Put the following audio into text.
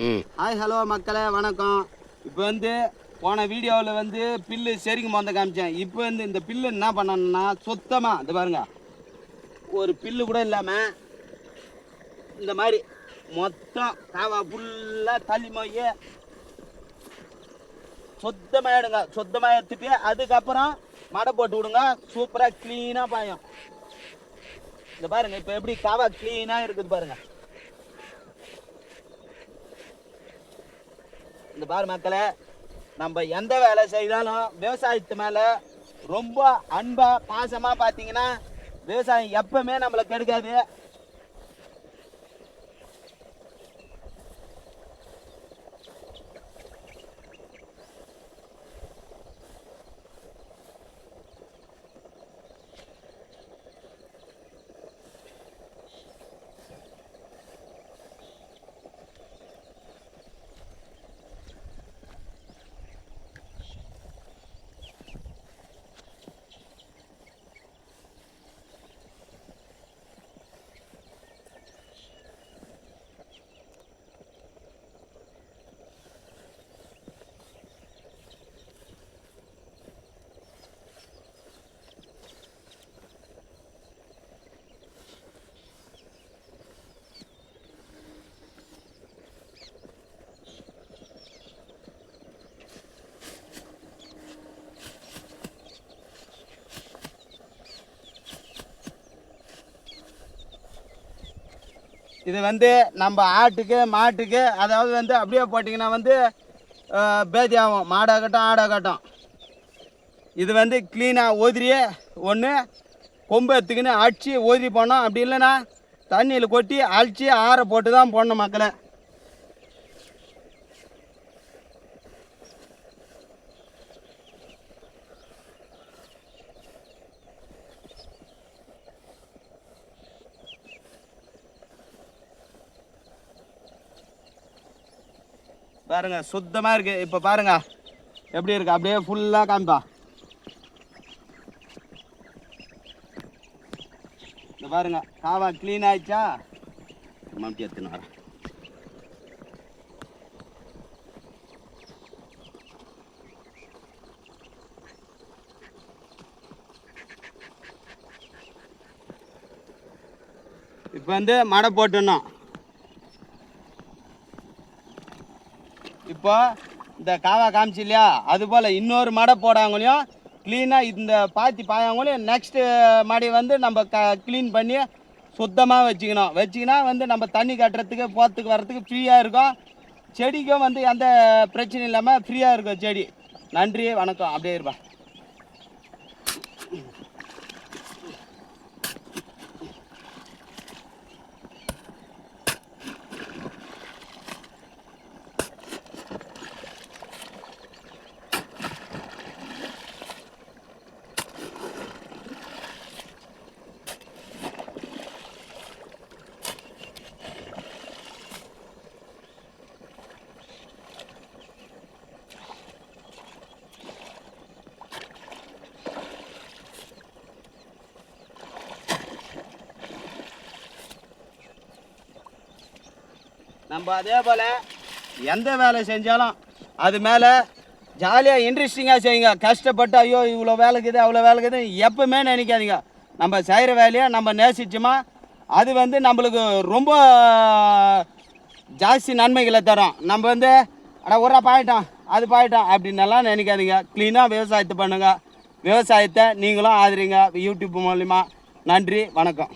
Hi hello மக்களே வணக்கம். இப்போ வந்து போன வீடியோவில் வந்து பில்லு செரிக்கு மொந்த காமிச்சேன். இப்போ வந்து இந்த பில்லு என்ன பண்ணணும்னா சுத்தமாக இந்த பாருங்க, ஒரு பில்லு கூட இல்லாமல் இந்த மாதிரி மொத்தம் காவா ஃபுல்லாக தள்ளி மொய் சுத்தமாக எடுங்க. சுத்தமாக எடுத்துட்டு அதுக்கப்புறம் மடை போட்டு விடுங்க. சூப்பராக க்ளீனாக பாயும். இந்த பாருங்க, இப்போ எப்படி காவா க்ளீனாக இருக்குது பாருங்க. இந்த பாரு மக்களே, நம்ம எந்த வேலை செய்தாலும் விவசாயத்து மேலே ரொம்ப அன்பாக பாசமாக பார்த்தீங்கன்னா விவசாயம் எப்பவுமே நம்மளை கெடுக்காது. இது வந்து நம்ம ஆட்டுக்கு மாட்டுக்கு அதாவது வந்து அப்படியே போட்டிங்கன்னா வந்து பேதி ஆகும். மாடாகட்டும் ஆடாகட்டும் இது வந்து க்ளீனாக ஓதிரியே ஒன்று கொம்பு எடுத்துக்கின்னு அடித்து ஓதிரி போடணும். அப்படி இல்லைன்னா தண்ணியில் கொட்டி அழிச்சி ஆற போட்டு தான் போடணும் மக்களை. பாருங்க சுத்தமாக இருக்குது. இப்போ பாருங்க எப்படி இருக்கு, அப்படியே ஃபுல்லாக காமிப்பா. இந்த பாருங்க காவா க்ளீன் ஆயிடுச்சா. மம்டி எடுத்துன்னு வரேன். இப்போ வந்து மடை போட்டுடணும். இப்போ இந்த காவா காமிச்சு இல்லையா, அதுபோல் இன்னொரு மடை போடாங்களையும் க்ளீனாக இந்த பாத்தி பாயாங்களையும் நெக்ஸ்ட்டு மடை வந்து நம்ம க்ளீன் பண்ணி சுத்தமாக வச்சுக்கினா வந்து நம்ம தண்ணி கட்டுறதுக்கு போகிறதுக்கு வர்றதுக்கு ஃப்ரீயாக இருக்கும். செடிக்கும் வந்து எந்த பிரச்சனையும் இல்லாமல் ஃப்ரீயாக இருக்கும் செடி. நன்றி வணக்கம். அப்படியே இருப்பா. நம்ம அதே போல் எந்த வேலை செஞ்சாலும் அது மேலே ஜாலியாக இன்ட்ரெஸ்டிங்காக செய்யுங்க. கஷ்டப்பட்டு ஐயோ இவ்வளோ வேலைக்குது அவ்வளோ வேலைக்குது எப்பவுமே நினைக்காதீங்க. நம்ம செய்கிற வேலையை நம்ம நேசிச்சோமா அது வந்து நம்மளுக்கு ரொம்ப ஜாஸ்தி நன்மைகளை தரும். நம்ம வந்து ஒரு பாயிட்டோம் அது பாயிட்டோம் அப்படின்னெல்லாம் நினைக்காதீங்க. க்ளீனாக விவசாயத்தை பண்ணுங்கள். விவசாயத்தை நீங்களும் ஆதரிங்க யூடியூப் மூலிமா. நன்றி வணக்கம்.